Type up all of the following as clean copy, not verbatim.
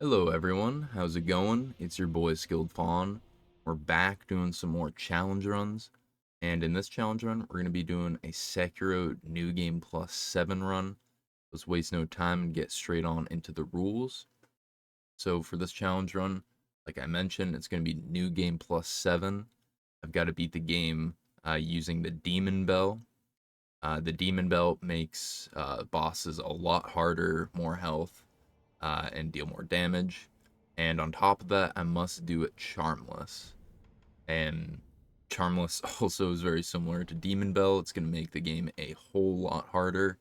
Hello everyone, how's it going? It's your boy Skilled Fawn. We're back doing some more challenge runs, and in this challenge run, we're going to be doing a Sekiro New Game Plus 7 run. Let's waste no time and get straight on into the rules. So for this challenge run, like I mentioned, it's going to be New Game Plus 7. I've got to beat the game using the Demon Bell. The Demon Bell makes bosses a lot harder, more health, and deal more damage. And on top of that, I must do it Charmless. And Charmless also is very similar to Demon Bell. It's going to make the game a whole lot harder.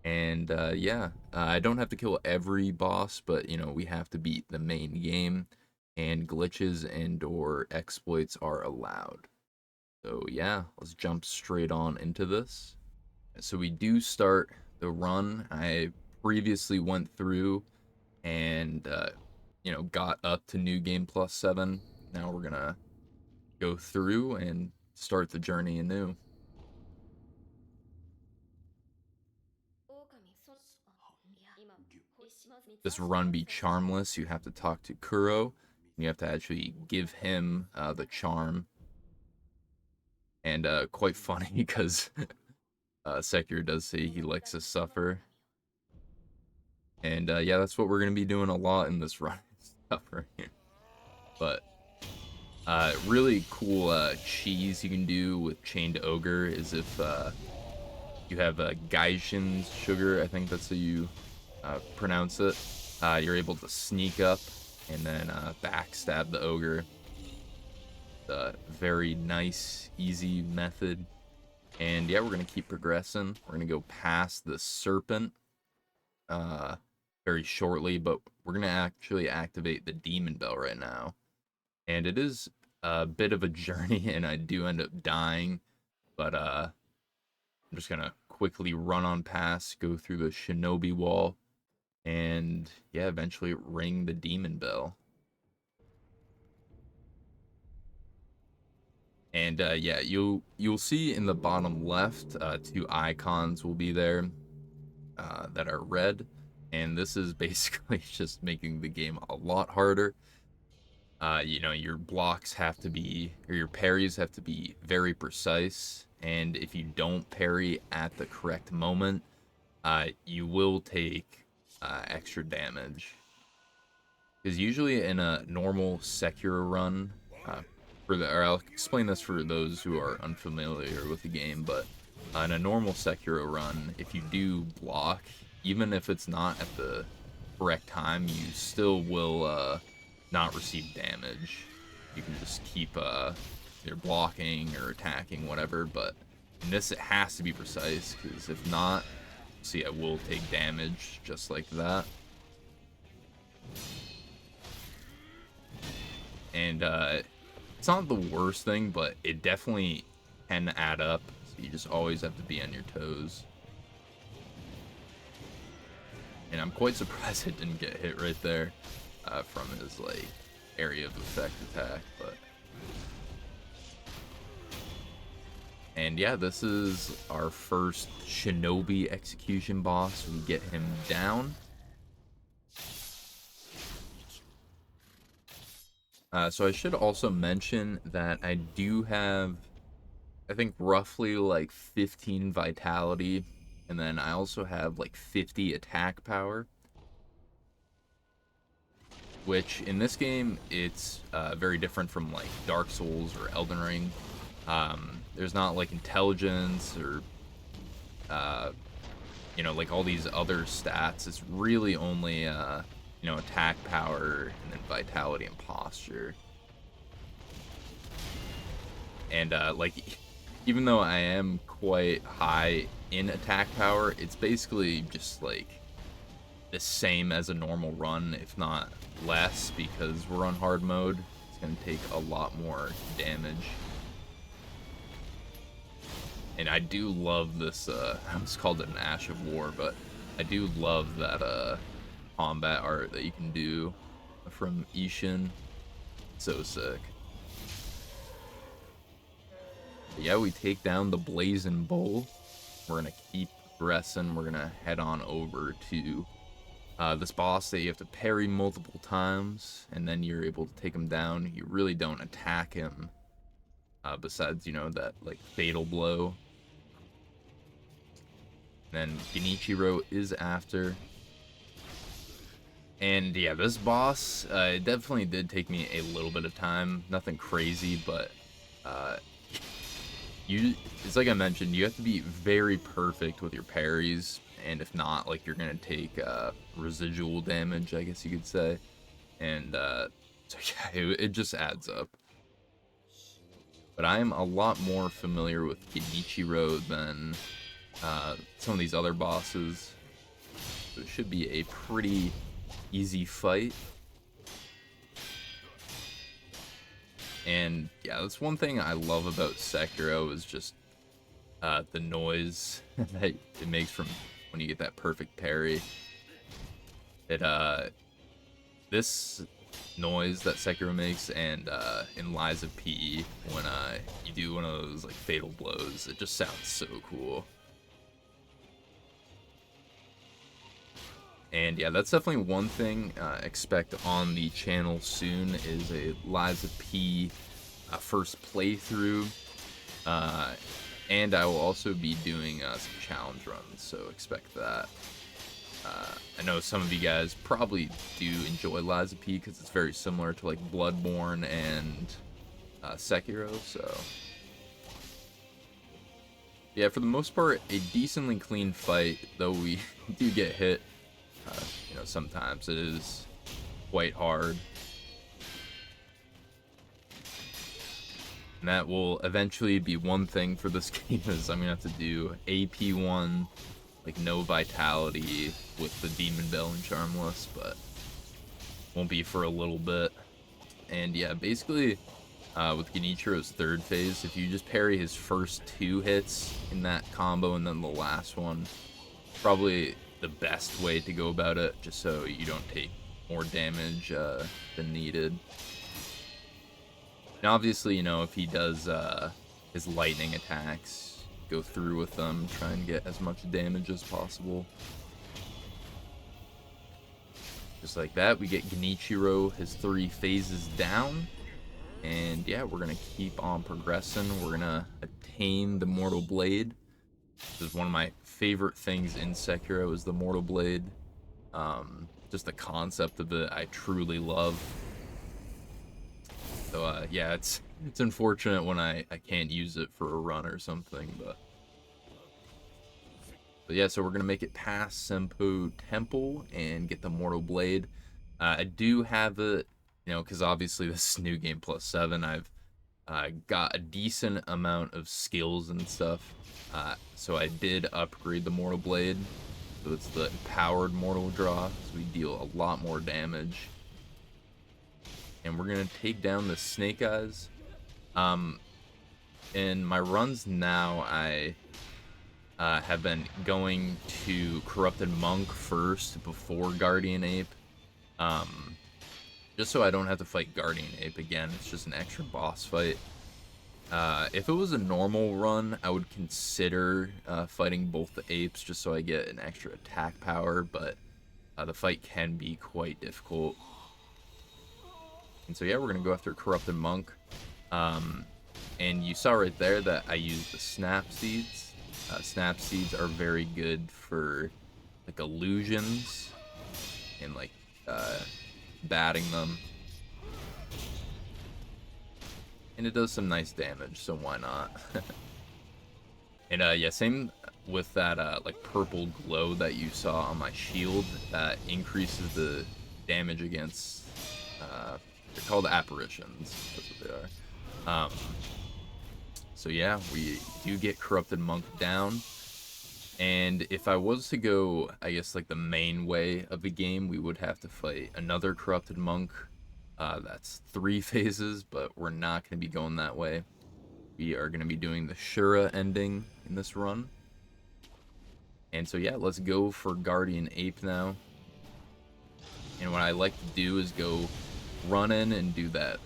And yeah, I don't have to kill every boss, but we have to beat the main game. And glitches and or exploits are allowed. So yeah, let's jump straight on into this. So we do start the run. I previously went through and got up to New Game Plus 7. Now we're gonna go through and start the journey anew. This run be charmless. You have to talk to Kuro. And you have to actually give him the charm. And quite funny because Sekiro does say he likes to suffer. And yeah, that's what we're gonna be doing a lot in this run. Suffering. But really cool cheese you can do with Chained Ogre is if you have Gaijin's sugar, I think that's how you pronounce it. You're able to sneak up and then backstab the ogre. A very nice, easy method. And yeah, we're gonna keep progressing. We're gonna go past the serpent very shortly, but we're gonna actually activate the demon bell right now. And it is a bit of a journey, and I do end up dying, but I'm just gonna quickly run on past, go through the shinobi wall, and yeah, eventually ring the demon bell. And yeah, you'll see in the bottom left, two icons will be there that are red, and this is basically just making the game a lot harder. Your blocks have to be, or your parries have to be very precise, and if you don't parry at the correct moment, you will take extra damage. Because usually in a normal Sekiro run, or I'll explain this for those who are unfamiliar with the game, but in a normal Sekiro run, if you do block, even if it's not at the correct time, you still will not receive damage. You can just keep either blocking or attacking, whatever, but in this it has to be precise, because if not, see, I will take damage just like that. And it's not the worst thing, but it definitely can add up, so you just always have to be on your toes. And I'm quite surprised it didn't get hit right there from his like area of effect attack, but and yeah, this is our first shinobi execution boss. We get him down. So I should also mention that I do have, I think, roughly like 15 vitality, and then I also have like 50 attack power, which in this game, it's very different from like Dark Souls or Elden Ring. There's not like intelligence or, like all these other stats. It's really only, attack power and then vitality and posture. And like, even though I am quite high in attack power, it's basically just like the same as a normal run, if not less, because we're on hard mode. It's gonna take a lot more damage. And I do love this, I almost called it an Ash of War, but I do love that combat art that you can do from Isshin. So sick. But yeah, we take down the Blazing Bull. We're gonna keep progressing. We're gonna head on over to This boss that you have to parry multiple times, and then you're able to take him down. You really don't attack him, besides, you know, that, like, fatal blow. And then Genichiro is after. And yeah, this boss, it definitely did take me a little bit of time. Nothing crazy, but it's like I mentioned, you have to be very perfect with your parries, and if not, like, you're gonna take residual damage, I guess you could say. And so yeah, it just adds up. But I am a lot more familiar with Genichiro than some of these other bosses, so it should be a pretty easy fight. And yeah, that's one thing I love about Sekiro is just the noise that it makes from when you get that perfect parry. This noise that Sekiro makes, and in Lies of P, when you do one of those, like, fatal blows, it just sounds so cool. And yeah, that's definitely one thing expect on the channel soon, is a Lies of P first playthrough. And I will also be doing some challenge runs, so expect that. I know some of you guys probably do enjoy Lies of P because it's very similar to, like, Bloodborne and Sekiro, so yeah, for the most part, a decently clean fight, though we do get hit. You know, sometimes it is quite hard. And that will eventually be one thing for this game, is I'm gonna have to do AP1, like, no vitality with the Demon Bell and Charmless, but won't be for a little bit. And yeah, basically, with Genichiro's third phase, if you just parry his first 2 hits in that combo and then the last one, probably the best way to go about it, just so you don't take more damage than needed. And obviously, you know, if he does his lightning attacks, go through with them, try and get as much damage as possible. Just like that, we get Genichiro his 3 phases down. And yeah, we're gonna keep on progressing. We're gonna attain the Mortal Blade. This is one of my favorite things in Sekiro, is the Mortal Blade. Just the concept of it, I truly love. So yeah, it's unfortunate when I can't use it for a run or something, but yeah, so we're gonna make it past Senpou Temple and get the Mortal Blade. I do have it, you know, because obviously this is New Game Plus 7. I've got a decent amount of skills and stuff. So I did upgrade the Mortal Blade. So it's the empowered Mortal Draw, so we deal a lot more damage. And we're gonna take down the Snake Eyes. In my runs now, I have been going to Corrupted Monk first before Guardian Ape. Just so I don't have to fight Guardian Ape again. It's just an extra boss fight. If it was a normal run, I would consider fighting both the apes just so I get an extra attack power, but the fight can be quite difficult. And so yeah, we're going to go after Corrupted Monk. And you saw right there that I used the Snap Seeds. Snap Seeds are very good for, like, illusions and, like, batting them. And it does some nice damage, so why not? And yeah, same with that like purple glow that you saw on my shield. That increases the damage against they're called apparitions. That's what they are. So yeah, we do get Corrupted Monk down. And if I was to go, I guess, like, the main way of the game, we would have to fight another Corrupted Monk. That's 3 phases, but we're not going to be going that way. We are going to be doing the Shura ending in this run. And so yeah, let's go for Guardian Ape now. And what I like to do is go run in and do that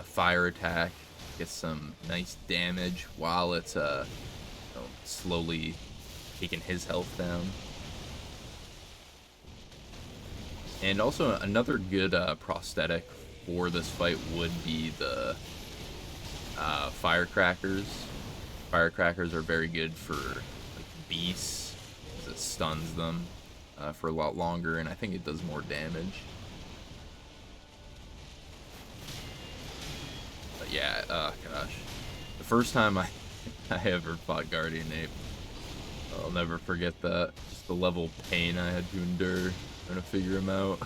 fire attack, get some nice damage while it's you know, slowly taking his health down. And also another good prosthetic for this fight would be the firecrackers. Firecrackers are very good for like beasts, because it stuns them for a lot longer, and I think it does more damage. But yeah, oh gosh. The first time I ever fought Guardian Ape, I'll never forget that. Just the level of pain I had to endure trying to figure him out.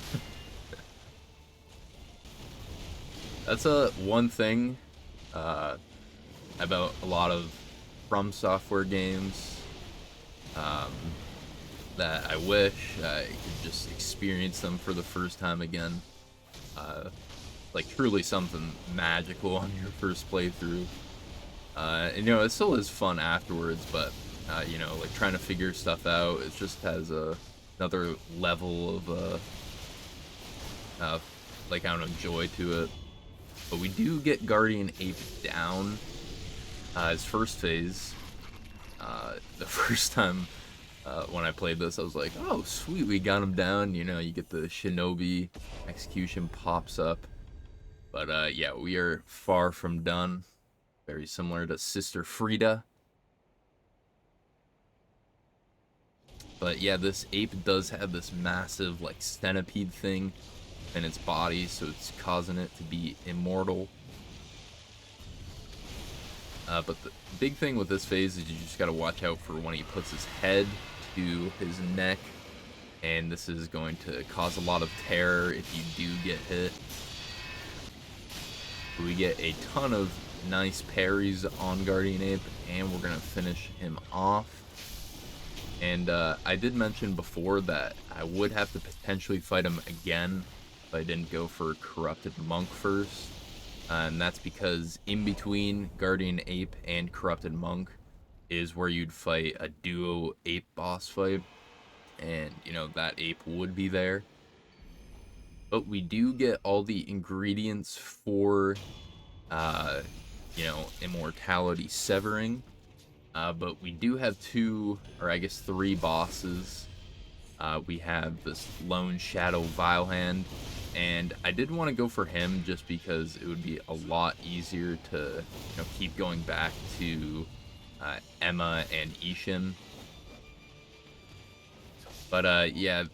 That's one thing about a lot of From Software games that I wish I could just experience them for the first time again. Like truly something magical on your first playthrough. And you know, it still is fun afterwards, but you know, like trying to figure stuff out, it just has another level of like, I don't know, joy to it. But we do get Guardian Ape down. His first phase. The first time when I played this, I was like, oh sweet, we got him down. You know, you get the Shinobi execution pops up. But yeah, we are far from done. Very similar to Sister Frida. But yeah, this ape does have this massive like centipede thing in its body, so it's causing it to be immortal. But the big thing with this phase is you just gotta watch out for when he puts his head to his neck, and this is going to cause a lot of terror if you do get hit. We get a ton of nice parries on Guardian Ape, and we're gonna finish him off. And I did mention before that I would have to potentially fight him again if I didn't go for Corrupted Monk first. And that's because in between Guardian Ape and Corrupted Monk is where you'd fight a duo ape boss fight. And, you know, that ape would be there. But we do get all the ingredients for, you know, Immortality Severing. But we do have two, or I guess 3 bosses. We have this Lone Shadow Vilehand, and I did want to go for him just because it would be a lot easier to, you know, keep going back to Emma and Isshin. But yeah,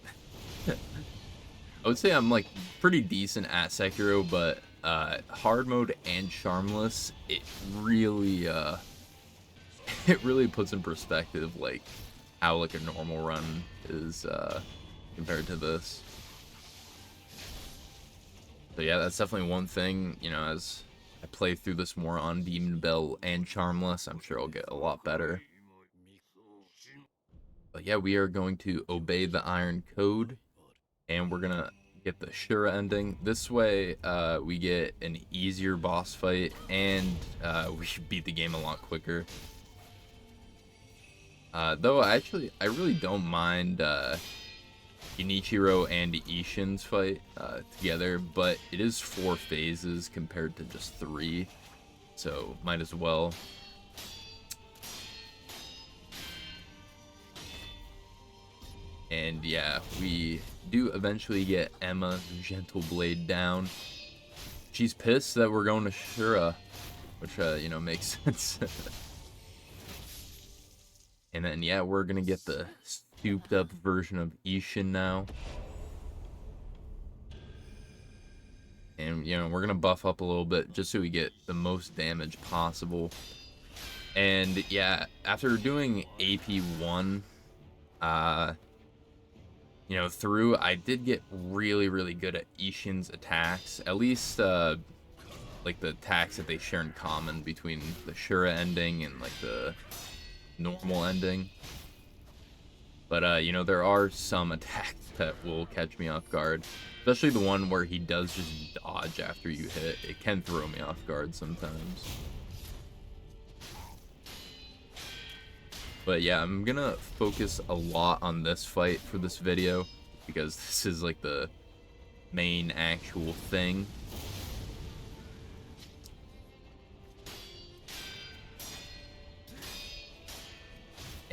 I would say I'm like pretty decent at Sekiro, but hard mode and Charmless, it really it really puts in perspective like how like a normal run is compared to this. So yeah, that's definitely one thing, you know, as I play through this more on Demon Bell and Charmless, I'm sure I'll get a lot better. But yeah, we are going to obey the Iron Code, and we're gonna get the Shura ending. This way, we get an easier boss fight, and we should beat the game a lot quicker. Though I really don't mind Genichiro and Isshin's fight together, but it is 4 phases compared to just 3, so might as well. And yeah, we do eventually get Emma Gentle Blade down. She's pissed that we're going to Shura, which you know, makes sense. And then yeah, we're gonna get the souped up version of Isshin now. And you know, we're gonna buff up a little bit just so we get the most damage possible. And yeah, after doing AP1 you know, through, I did get really good at Isshin's attacks. At least like the attacks that they share in common between the Shura ending and like the normal ending. But you know, there are some attacks that will catch me off guard, especially the one where he does just dodge after you hit. It can throw me off guard sometimes. But yeah, I'm gonna focus a lot on this fight for this video, because this is like the main actual thing.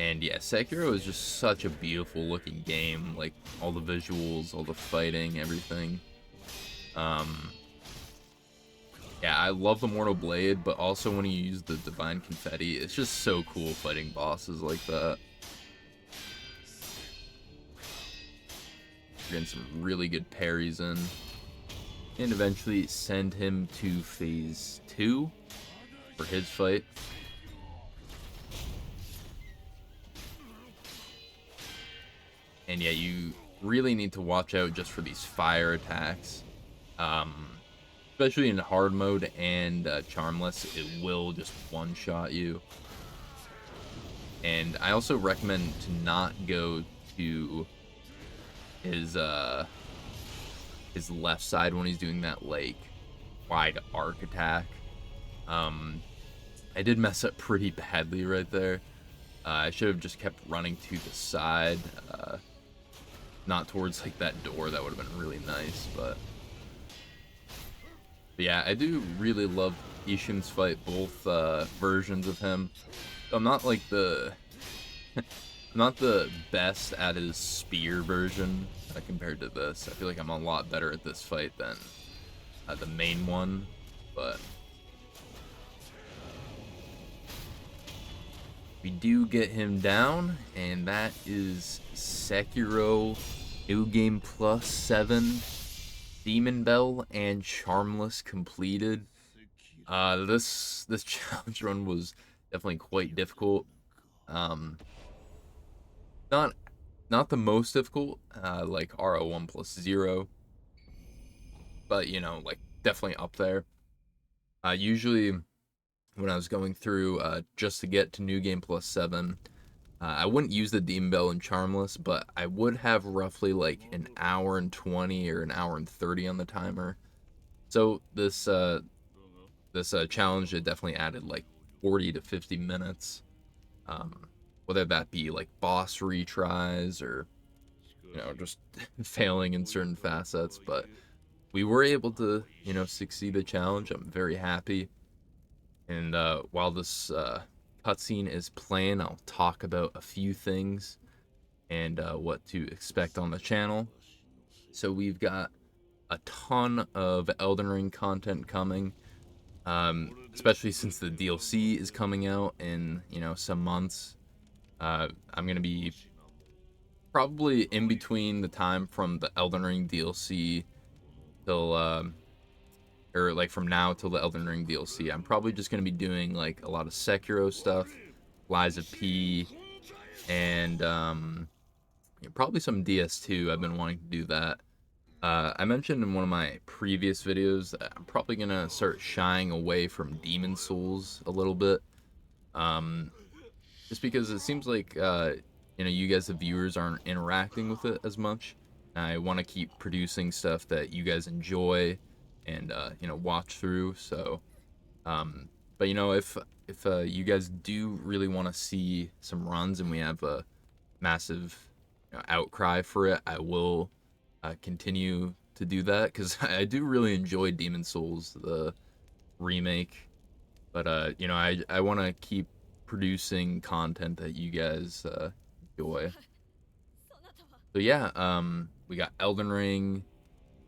And yeah, Sekiro is just such a beautiful looking game, like all the visuals, all the fighting, everything. Yeah, I love the Mortal Blade, but also when you use the Divine Confetti, it's just so cool fighting bosses like that. Getting some really good parries in. And eventually send him to phase 2 for his fight. And yeah, you really need to watch out just for these fire attacks. Especially in hard mode and Charmless, it will just one-shot you. And I also recommend to not go to his left side when he's doing that like wide arc attack. I did mess up pretty badly right there. I should have just kept running to the side, not towards like that door. That would have been really nice, but yeah, I do really love Isshin's fight, both versions of him. I'm not like the not the best at his spear version compared to this. I feel like I'm a lot better at this fight than the main one, but we do get him down, and that is Sekiro New Game Plus 7 Demon Bell and Charmless completed. This challenge run was definitely quite difficult. Not the most difficult, like RO1 plus 0, but you know, like definitely up there. Usually when I was going through just to get to New Game Plus 7, I wouldn't use the Demon Bell and Charmless, but I would have roughly like an hour and 20 or an hour and 30 on the timer. So this challenge, it definitely added like 40 to 50 minutes. Whether that be like boss retries or, you know, just failing in certain facets, but we were able to, you know, succeed the challenge. I'm very happy. And while this cutscene is playing, I'll talk about a few things and what to expect on the channel. So we've got a ton of Elden Ring content coming, especially since the DLC is coming out in, you know, some months. I'm gonna be probably in between the time from the Elden Ring DLC till or like from now till the Elden Ring DLC. I'm probably just gonna be doing like a lot of Sekiro stuff, Liza P, and probably some DS2. I've been wanting to do that. I mentioned in one of my previous videos that I'm probably gonna start shying away from Demon Souls a little bit, just because it seems like you know, you guys, the viewers, aren't interacting with it as much. I want to keep producing stuff that you guys enjoy and you know, watch through. So, but you know, if you guys do really want to see some runs and we have a massive, you know, outcry for it, I will continue to do that, because I do really enjoy Demon Souls, the remake. But you know, I want to keep producing content that you guys enjoy. So yeah, we got Elden Ring,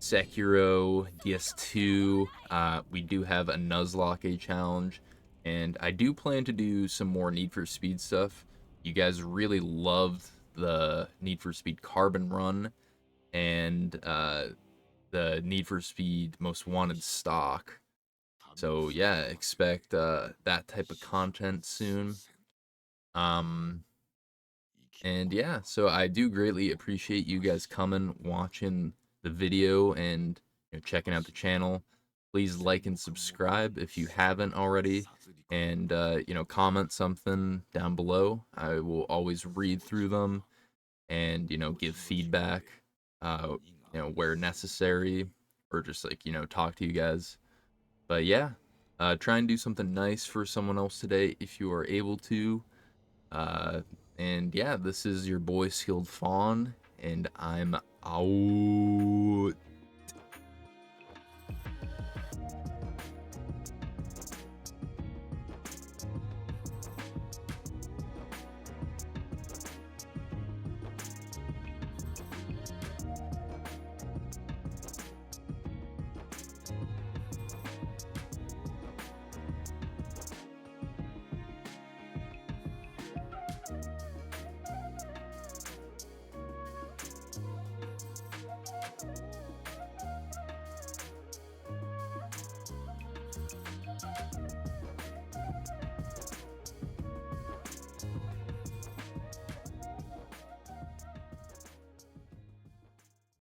Sekiro, DS2. We do have a Nuzlocke challenge, and I do plan to do some more Need for Speed stuff. You guys really loved the Need for Speed Carbon Run and the Need for Speed Most Wanted stock. So yeah, expect that type of content soon. And yeah, so I do greatly appreciate you guys coming, watching the video, and, you know, checking out the channel. Please like and subscribe if you haven't already, and you know, comment something down below. I will always read through them and, you know, give feedback, you know, where necessary, or just like, you know, talk to you guys. But yeah, try and do something nice for someone else today if you are able to. Uh, and yeah, this is your boy Skilled Fawn, and I'm out.